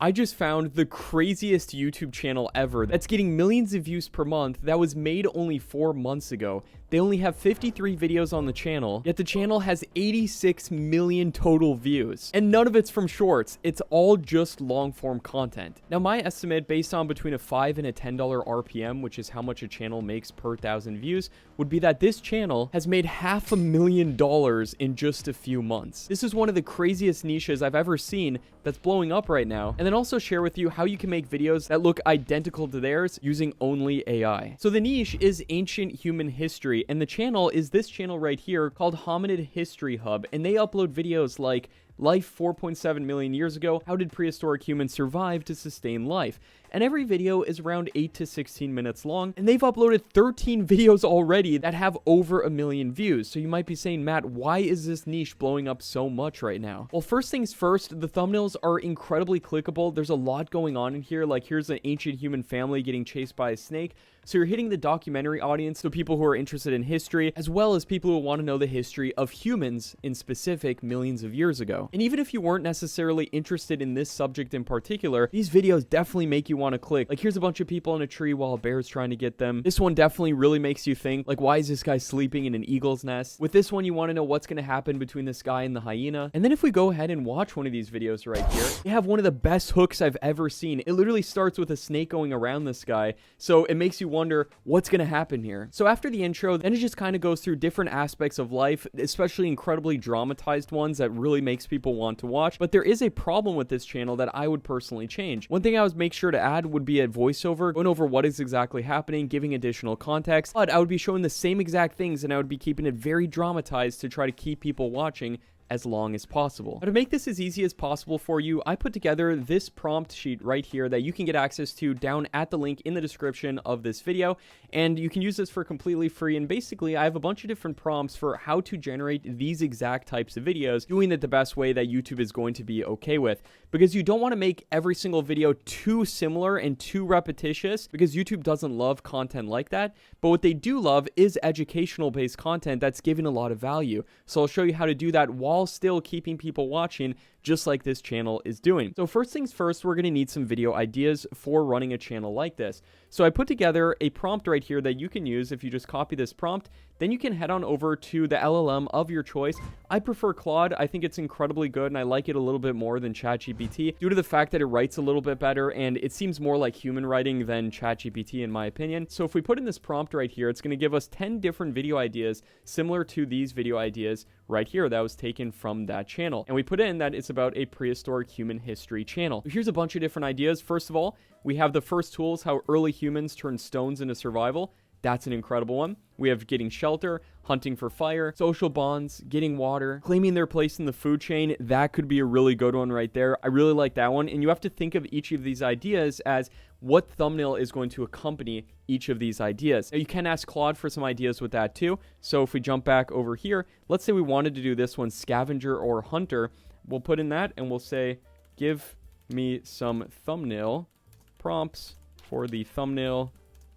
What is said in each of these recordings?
I just found the craziest YouTube channel ever that's getting millions of views per month that was made only 4 months ago. They only have 53 videos on the channel, yet the channel has 86 million total views. And none of it's from shorts, it's all just long form content. Now my estimate, based on between a $5 and a $10 RPM, which is how much a channel makes per 1,000 views, would be that this channel has made $500,000 in just a few months. This is one of the craziest niches I've ever seen that's blowing up right now. And then also share with you how you can make videos that look identical to theirs using only AI. So the niche is ancient human history, and the channel is this channel right here called Hominid History Hub, and they upload videos like life 4.7 million years ago, how did prehistoric humans survive to sustain life? And every video is around 8 to 16 minutes long, and they've uploaded 13 videos already that have over 1 million views. So you might be saying, Matt, why is this niche blowing up so much right now? Well, first things first, the thumbnails are incredibly clickable. There's a lot going on in here. Like, here's an ancient human family getting chased by a snake. So you're hitting the documentary audience, so people who are interested in history, as well as people who want to know the history of humans in specific millions of years ago. And even if you weren't necessarily interested in this subject in particular, these videos definitely make you want to click. Like, here's a bunch of people in a tree while a bear's trying to get them. This one definitely really makes you think, like, why is this guy sleeping in an eagle's nest? With this one, you want to know what's going to happen between this guy and the hyena. And then if we go ahead and watch one of these videos right here, they have one of the best hooks I've ever seen. It literally starts with a snake going around this guy, so it makes you wonder what's going to happen here. So after the intro, then it just kind of goes through different aspects of life, especially incredibly dramatized ones that really makes people want to watch. But there is a problem with this channel that I would personally change. One thing I would make sure to add would be a voiceover, going over what is exactly happening, giving additional context, but I would be showing the same exact things, and I would be keeping it very dramatized to try to keep people watching as long as possible. Now, to make this as easy as possible for you, I put together this prompt sheet right here that you can get access to down at the link in the description of this video, and you can use this for completely free. And basically, I have a bunch of different prompts for how to generate these exact types of videos, doing it the best way that YouTube is going to be okay with, because you don't want to make every single video too similar and too repetitious, because YouTube doesn't love content like that. But what they do love is educational based content that's given a lot of value. So I'll show you how to do that while still keeping people watching, just like this channel is doing. So first things first, we're going to need some video ideas for running a channel like this. So I put together a prompt right here that you can use. If you just copy this prompt, then you can head on over to the LLM of your choice. I prefer Claude. I think it's incredibly good, and I like it a little bit more than ChatGPT due to the fact that it writes a little bit better, and it seems more like human writing than ChatGPT in my opinion. So if we put in this prompt right here, it's going to give us 10 different video ideas similar to these video ideas right here that was taken from that channel. And we put in that it's about a prehistoric human history channel. Here's a bunch of different ideas. First of all, we have the first tools, how early humans turned stones into survival. That's an incredible one. We have getting shelter, hunting for fire, social bonds, getting water, claiming their place in the food chain. That could be a really good one right there. I really like that one. And you have to think of each of these ideas as what thumbnail is going to accompany each of these ideas. Now, you can ask Claude for some ideas with that too. So if we jump back over here, let's say we wanted to do this one, scavenger or hunter. We'll put in that and we'll say, give me some thumbnail prompts for the thumbnail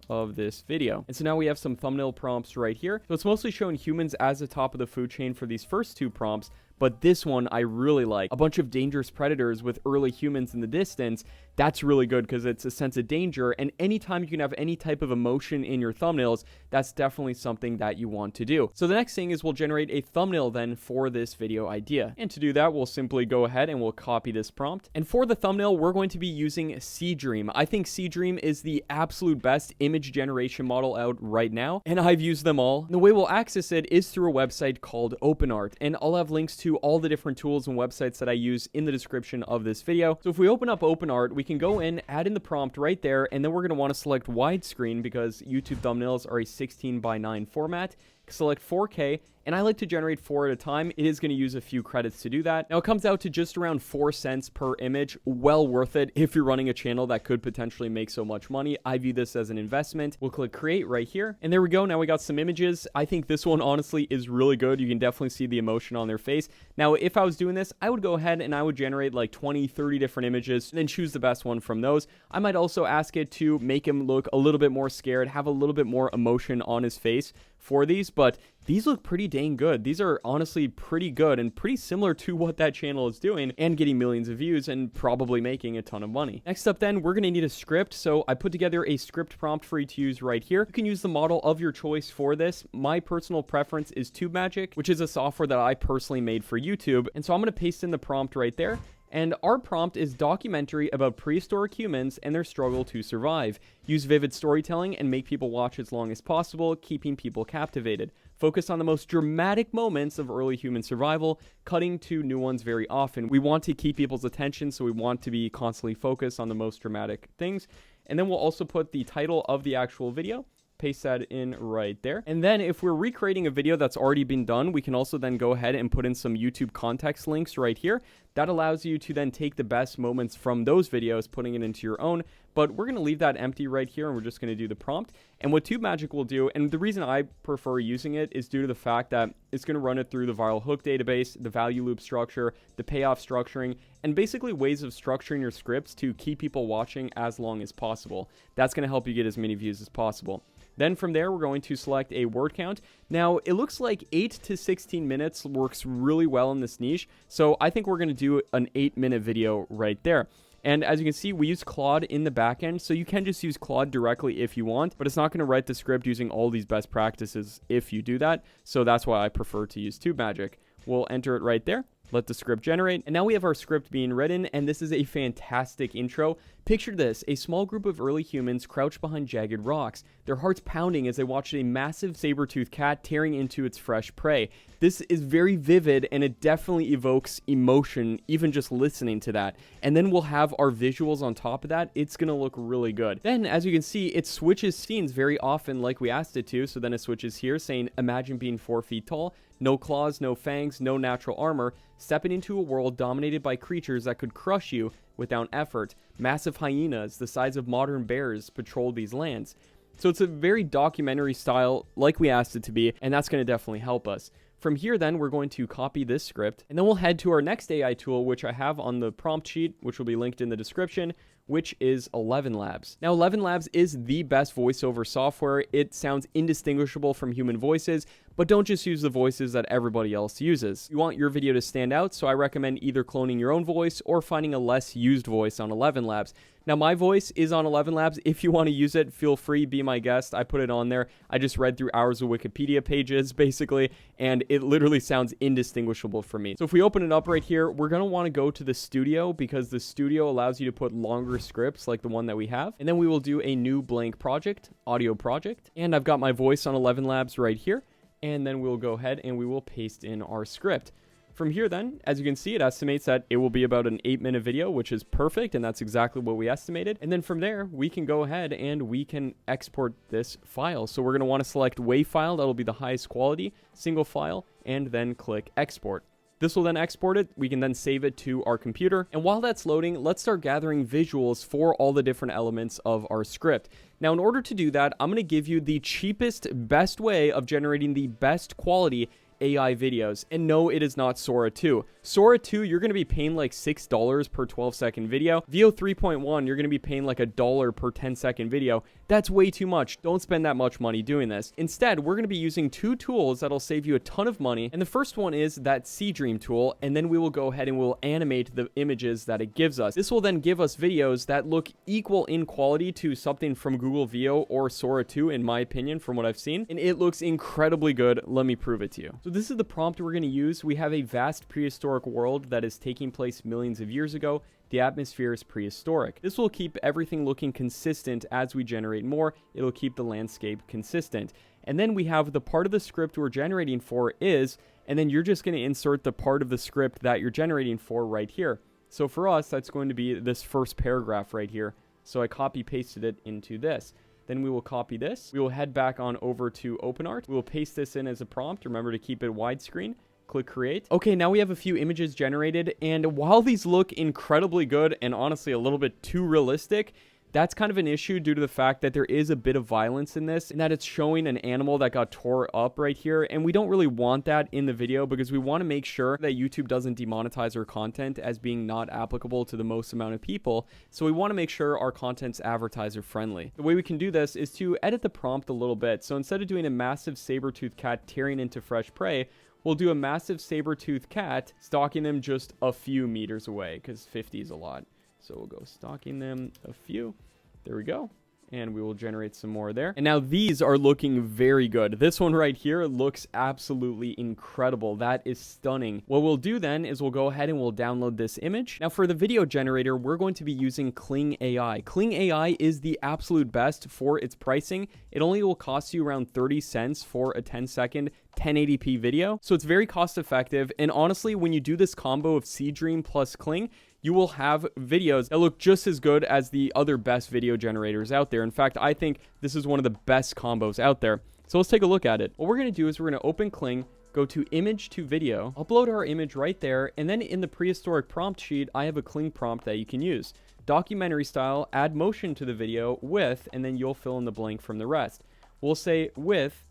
of this video. And so now we have some thumbnail prompts right here. So it's mostly showing humans as the top of the food chain for these first two prompts, but this one I really like. A bunch of dangerous predators with early humans in the distance. That's really good because it's a sense of danger, and anytime you can have any type of emotion in your thumbnails, that's definitely something that you want to do. So the next thing is we'll generate a thumbnail then for this video idea. And to do that, we'll simply go ahead and we'll copy this prompt. And for the thumbnail, we're going to be using Seedream. I think Seedream is the absolute best image generation model out right now, and I've used them all. And the way we'll access it is through a website called OpenArt, and I'll have links to all the different tools and websites that I use in the description of this video. So if we open up OpenArt, we can go in, add in the prompt right there, and then we're going to want to select widescreen because YouTube thumbnails are a 16:9 format. Select 4K, and I like to generate 4 at a time. It is going to use a few credits to do that. Now, it comes out to just around 4 cents per image. Well worth it if you're running a channel that could potentially make so much money. I view this as an investment. We'll click create right here, and there we go. Now we got some images. I think this one honestly is really good. You can definitely see the emotion on their face. Now, if I was doing this, I would go ahead and I would generate like 20, 30 different images and then choose the best one from those. I might also ask it to make him look a little bit more scared, have a little bit more emotion on his face for these, but these look pretty dang good. These are honestly pretty good and pretty similar to what that channel is doing and getting millions of views and probably making a ton of money. Next up then, we're going to need a script. So I put together a script prompt for you to use right here. You can use the model of your choice for this. My personal preference is TubeMagic, which is a software that I personally made for YouTube. And so I'm going to paste in the prompt right there. And our prompt is documentary about prehistoric humans and their struggle to survive. Use vivid storytelling and make people watch as long as possible, keeping people captivated. Focus on the most dramatic moments of early human survival, cutting to new ones very often. We want to keep people's attention, so we want to be constantly focused on the most dramatic things. And then we'll also put the title of the actual video. Paste that in right there. And then if we're recreating a video that's already been done, we can also then go ahead and put in some YouTube context links right here. That allows you to then take the best moments from those videos, putting it into your own. But we're going to leave that empty right here, and we're just going to do the prompt. And what TubeMagic will do, and the reason I prefer using it is due to the fact that it's going to run it through the viral hook database, the value loop structure, the payoff structuring, and basically ways of structuring your scripts to keep people watching as long as possible. That's going to help you get as many views as possible. Then from there, we're going to select a word count. Now, it looks like 8 to 16 minutes works really well in this niche, so I think we're going to do an 8-minute video right there. And as you can see, we use Claude in the backend, so you can just use Claude directly if you want, but it's not going to write the script using all these best practices if you do that, so that's why I prefer to use TubeMagic. We'll enter it right there. Let the script generate. And now we have our script being written, and this is a fantastic intro. Picture this, a small group of early humans crouched behind jagged rocks, their hearts pounding as they watched a massive saber-toothed cat tearing into its fresh prey. This is very vivid, and it definitely evokes emotion, even just listening to that. And then we'll have our visuals on top of that. It's going to look really good. Then, as you can see, it switches scenes very often like we asked it to. So then it switches here, saying, imagine being 4 feet tall, no claws, no fangs, no natural armor, stepping into a world dominated by creatures that could crush you without effort. Massive hyenas, the size of modern bears, patrol these lands. So it's a very documentary style, like we asked it to be, and that's going to definitely help us. From here, then, we're going to copy this script, and then we'll head to our next AI tool, which I have on the prompt sheet, which will be linked in the description, which is 11 Labs. Now, 11 Labs is the best voiceover software. It sounds indistinguishable from human voices, but don't just use the voices that everybody else uses. You want your video to stand out, so I recommend either cloning your own voice or finding a less used voice on 11 Labs. Now, my voice is on 11 Labs. If you want to use it, feel free, be my guest. I put it on there. I just read through hours of Wikipedia pages, basically, and it literally sounds indistinguishable for me. So if we open it up right here, we're going to want to go to the studio because the studio allows you to put longer scripts like the one that we have. And then we will do a new blank project, audio project. And I've got my voice on 11 Labs right here. And then we'll go ahead and we will paste in our script. From here then, as you can see, it estimates that it will be about an 8-minute video, which is perfect, and that's exactly what we estimated. And then from there, we can go ahead and we can export this file. So we're going to want to select WAV file, that'll be the highest quality, single file, and then click export. This will then export it. We can then save it to our computer. And while that's loading, let's start gathering visuals for all the different elements of our script. Now, in order to do that, I'm going to give you the cheapest, best way of generating the best quality AI videos. And no, it is not Sora 2. Sora 2, you're going to be paying like $6 per 12-second video. VO 3.1, you're going to be paying like $1 per 10-second video. That's way too much. Don't spend that much money doing this. Instead, we're going to be using 2 tools that'll save you a ton of money. And the first one is that Seedream tool. And then we will go ahead and we'll animate the images that it gives us. This will then give us videos that look equal in quality to something from Google VO or Sora 2, in my opinion, from what I've seen. And it looks incredibly good. Let me prove it to you. So this is the prompt we're going to use. We have a vast prehistoric world that is taking place millions of years ago. The atmosphere is prehistoric. This will keep everything looking consistent as we generate more. It'll keep the landscape consistent. And then we have the part of the script we're generating for is, and then you're just going to insert the part of the script that you're generating for right here. So for us, that's going to be this first paragraph right here. So I copy pasted it into this. Then we will copy this. We will head back on over to OpenArt. We will paste this in as a prompt. Remember to keep it widescreen. Click create. Okay, now we have a few images generated. And while these look incredibly good and honestly a little bit too realistic, That's kind of an issue due to the fact that there is a bit of violence in this, and that it's showing an animal that got tore up right here, and we don't really want that in the video because we want to make sure that YouTube doesn't demonetize our content as being not applicable to the most amount of people. So we want to make sure our content's advertiser friendly. The way we can do this is to edit the prompt a little bit. So instead of doing a massive saber-toothed cat tearing into fresh prey, we'll do a massive saber-toothed cat stalking them just a few meters away, because 50 is a lot. So we'll go stalking them a few. There we go. And we will generate some more there. And now these are looking very good. This one right here looks absolutely incredible. That is stunning. What we'll do then is we'll go ahead and we'll download this image. Now for the video generator, we're going to be using Kling AI. Kling AI is the absolute best for its pricing. It only will cost you around 30 cents for a 10-second 1080p video. So it's very cost effective. And honestly, when you do this combo of Seedream plus Kling, you will have videos that look just as good as the other best video generators out there. In fact, I think this is one of the best combos out there. So let's take a look at it. What we're going to do is we're going to open Kling, go to image to video, upload our image right there, and then in the prehistoric prompt sheet, I have a Kling prompt that you can use. Documentary style, add motion to the video with, and then you'll fill in the blank from the rest. We'll say with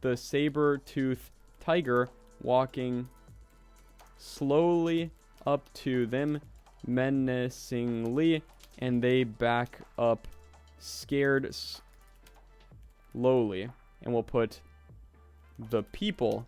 the saber-toothed tiger walking slowly up to them menacingly, and they back up scared slowly, and we'll put the people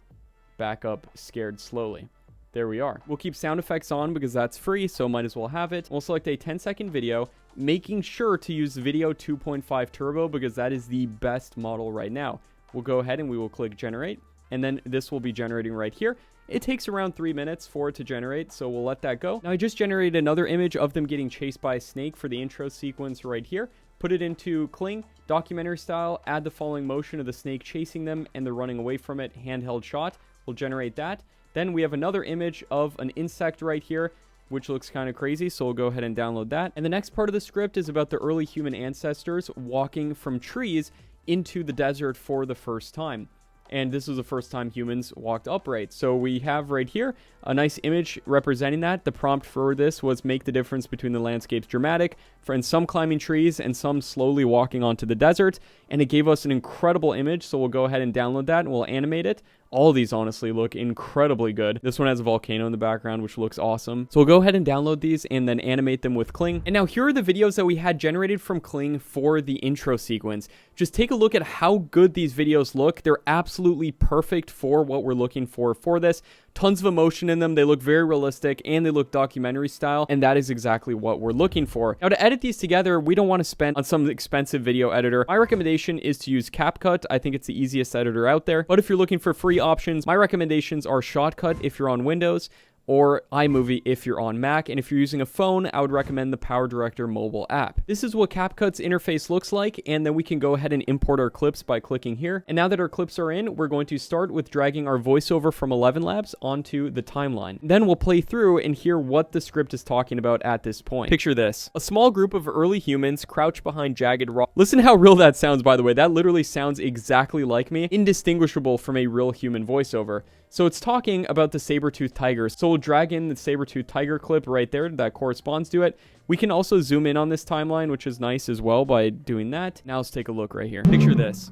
back up scared slowly. There we are. We'll keep sound effects on because that's free, so might as well have it. We'll select a 10-second video, making sure to use Video 2.5 Turbo because that is the best model right now. We'll go ahead and we will click generate, and then this will be generating right here. It takes around 3 minutes for it to generate, so we'll let that go. Now I just generated another image of them getting chased by a snake for the intro sequence right here. Put it into Kling, documentary style, add the following motion of the snake chasing them and they're running away from it, handheld shot. We'll generate that. Then we have another image of an insect right here, which looks kind of crazy, so we'll go ahead and download that. And the next part of the script is about the early human ancestors walking from trees into the desert for the first time. And this was the first time humans walked upright. So we have right here a nice image representing that. The prompt for this was make the difference between the landscapes dramatic, for some climbing trees and some slowly walking onto the desert. And it gave us an incredible image. So we'll go ahead and download that and we'll animate it. All of these honestly look incredibly good. This one has a volcano in the background, which looks awesome. So we'll go ahead and download these and then animate them with Kling. And now here are the videos that we had generated from Kling for the intro sequence. Just take a look at how good these videos look. They're absolutely perfect for what we're looking for this. Tons of emotion in them. They look very realistic and they look documentary style. And that is exactly what we're looking for. Now to edit these together, we don't want to spend on some expensive video editor. My recommendation is to use CapCut. I think it's the easiest editor out there. But if you're looking for free options, my recommendations are Shotcut if you're on Windows, or iMovie if you're on Mac. And if you're using a phone, I would recommend the PowerDirector mobile app. This is what CapCut's interface looks like, and then we can go ahead and import our clips by clicking here. And now that our clips are in, we're going to start with dragging our voiceover from 11 Labs onto the timeline. Then we'll play through and hear what the script is talking about at this point. Picture this. A small group of early humans crouch behind jagged rocks. Listen how real that sounds, by the way. That literally sounds exactly like me, indistinguishable from a real human voiceover. So it's talking about the saber-toothed tiger. So we'll drag in the saber-toothed tiger clip right there that corresponds to it. We can also zoom in on this timeline, which is nice as well by doing that. Now let's take a look right here. Picture this.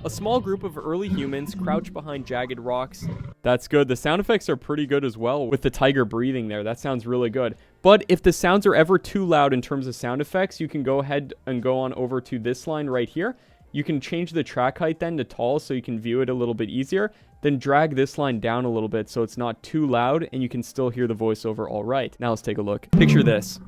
A small group of early humans crouch behind jagged rocks. That's good. The sound effects are pretty good as well with the tiger breathing there. That sounds really good. But if the sounds are ever too loud in terms of sound effects, you can go ahead and go on over to this line right here. You can change the track height then to tall so you can view it a little bit easier. Then drag this line down a little bit so it's not too loud and you can still hear the voiceover all right. Now let's take a look. Picture this.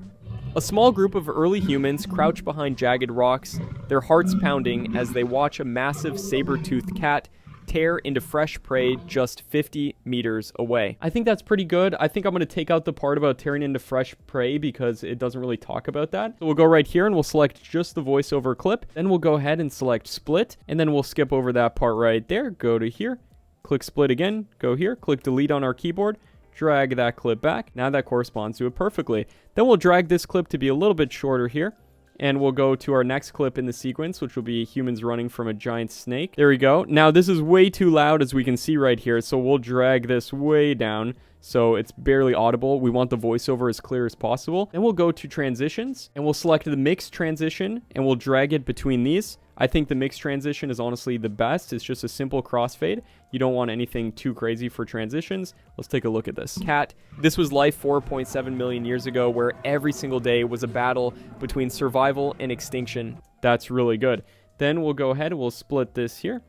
A small group of early humans crouch behind jagged rocks, their hearts pounding as they watch a massive saber-toothed cat tear into fresh prey just 50 meters away. I think that's pretty good. I think I'm going to take out the part about tearing into fresh prey because it doesn't really talk about that. So we'll go right here and we'll select just the voiceover clip. Then we'll go ahead and select split, and then we'll skip over that part right there. Go to here, click split again, go here, click delete on our keyboard, drag that clip back. Now that corresponds to it perfectly. Then we'll drag this clip to be a little bit shorter here. And we'll go to our next clip in the sequence, which will be humans running from a giant snake. There we go. Now, this is way too loud, as we can see right here, so we'll drag this way down so it's barely audible. We want the voiceover as clear as possible. Then we'll go to transitions, and we'll select the mix transition, and we'll drag it between these. I think the mix transition is honestly the best. It's just a simple crossfade. You don't want anything too crazy for transitions. Let's take a look at this. Cat. This was life 4.7 million years ago, where every single day was a battle between survival and extinction. That's really good. Then we'll go ahead and we'll split this here.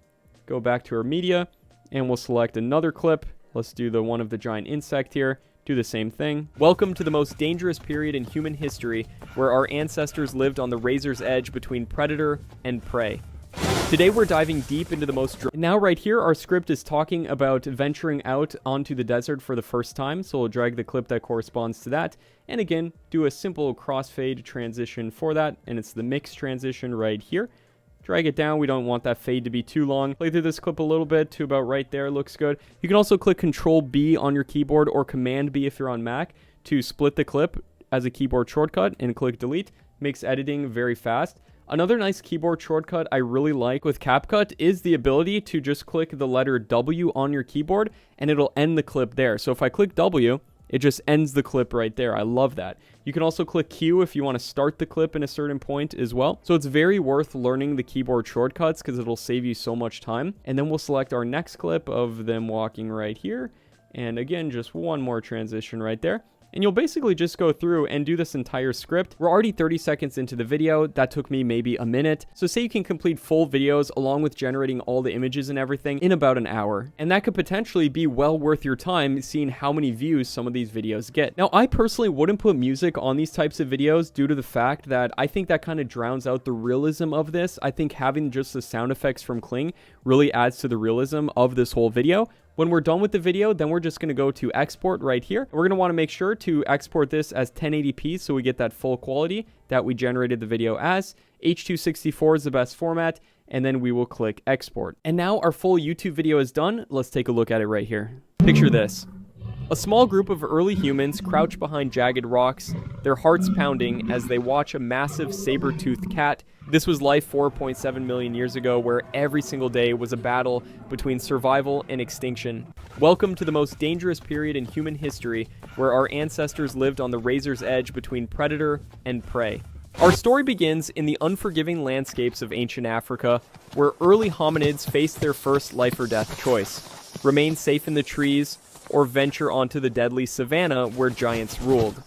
Go back to our media, and we'll select another clip. Let's do the one of the giant insect here. Do the same thing. Welcome to the most dangerous period in human history, where our ancestors lived on the razor's edge between predator and prey. Today we're diving deep into the most... Now right here, our script is talking about venturing out onto the desert for the first time, so we'll drag the clip that corresponds to that, and again, do a simple crossfade transition for that, and it's the mix transition right here. Drag it down. We don't want that fade to be too long. Play through this clip a little bit to about right there. Looks good. You can also click Control B on your keyboard or Command B if you're on Mac to split the clip as a keyboard shortcut and click delete. Makes editing very fast. Another nice keyboard shortcut I really like with CapCut is the ability to just click the letter W on your keyboard and it'll end the clip there. So if I click W, it just ends the clip right there. I love that. You can also click Q if you want to start the clip in a certain point as well. So it's very worth learning the keyboard shortcuts because it'll save you so much time. And then we'll select our next clip of them walking right here. And again, just one more transition right there. And you'll basically just go through and do this entire script. We're already 30 seconds into the video. That took me maybe a minute. So say you can complete full videos along with generating all the images and everything in about an hour. And that could potentially be well worth your time seeing how many views some of these videos get. Now, I personally wouldn't put music on these types of videos due to the fact that I think that kind of drowns out the realism of this. I think having just the sound effects from Kling really adds to the realism of this whole video. When we're done with the video, then we're just going to go to export right here. We're going to want to make sure to export this as 1080p so we get that full quality that we generated the video as. H.264 is the best format, and then we will click export. And now our full YouTube video is done. Let's take a look at it right here. Picture this. A small group of early humans crouch behind jagged rocks, their hearts pounding as they watch a massive saber-toothed cat. This was life 4.7 million years ago, where every single day was a battle between survival and extinction. Welcome to the most dangerous period in human history, where our ancestors lived on the razor's edge between predator and prey. Our story begins in the unforgiving landscapes of ancient Africa, where early hominids faced their first life or death choice: remain safe in the trees, or venture onto the deadly savanna where giants ruled.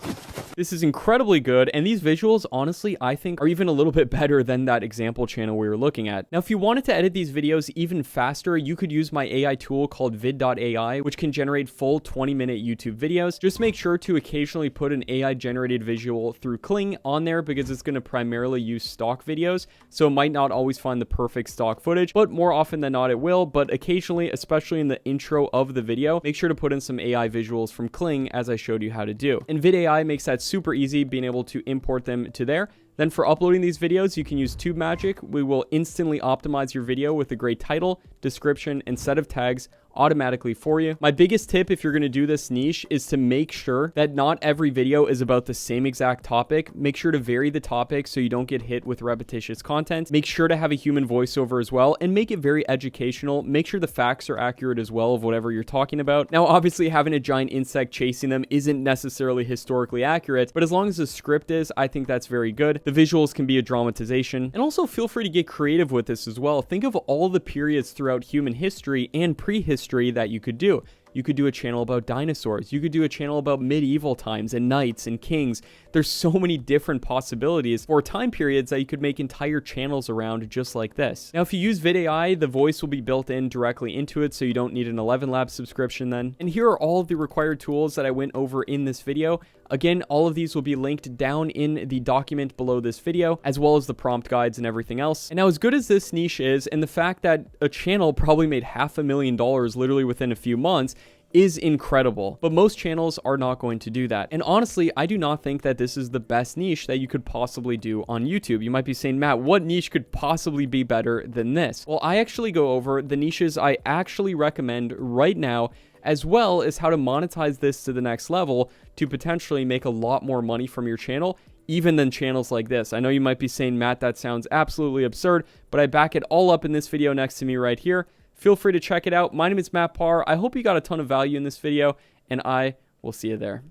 This is incredibly good, and these visuals, honestly, I think are even a little bit better than that example channel we were looking at. Now, if you wanted to edit these videos even faster, you could use my AI tool called vid.ai, which can generate full 20-minute YouTube videos. Just make sure to occasionally put an AI-generated visual through Kling on there because it's going to primarily use stock videos, so it might not always find the perfect stock footage, but more often than not it will. But occasionally, especially in the intro of the video, make sure to put in some AI visuals from Kling as I showed you how to do. And vid.ai makes that super easy, being able to import them to there. Then for uploading these videos, you can use TubeMagic. We will instantly optimize your video with a great title, description, and set of tags automatically for you. My biggest tip if you're going to do this niche is to make sure that not every video is about the same exact topic. Make sure to vary the topic so you don't get hit with repetitious content. Make sure to have a human voiceover as well, and make it very educational. Make sure the facts are accurate as well of whatever you're talking about. Now, obviously, having a giant insect chasing them isn't necessarily historically accurate, but as long as the script is, I think that's very good. The visuals can be a dramatization, and also feel free to get creative with this as well. Think of all the periods throughout human history and prehistory that you could do. You could do a channel about dinosaurs. You could do a channel about medieval times and knights and kings. There's so many different possibilities for time periods that you could make entire channels around just like this. Now, if you use vid.ai, the voice will be built in directly into it, so you don't need an 11 Labs subscription then. And here are all of the required tools that I went over in this video. Again, all of these will be linked down in the document below this video, as well as the prompt guides and everything else. And now, as good as this niche is, and the fact that a channel probably made $500,000 literally within a few months, is incredible, but most channels are not going to do that. And honestly, I do not think that this is the best niche that you could possibly do on YouTube. You might be saying, Matt, what niche could possibly be better than this? Well, I actually go over the niches I actually recommend right now, as well as how to monetize this to the next level to potentially make a lot more money from your channel, even than channels like this. I know you might be saying, Matt, that sounds absolutely absurd, but I back it all up in this video next to me right here. Feel free to check it out. My name is Matt Parr. I hope you got a ton of value in this video, and I will see you there.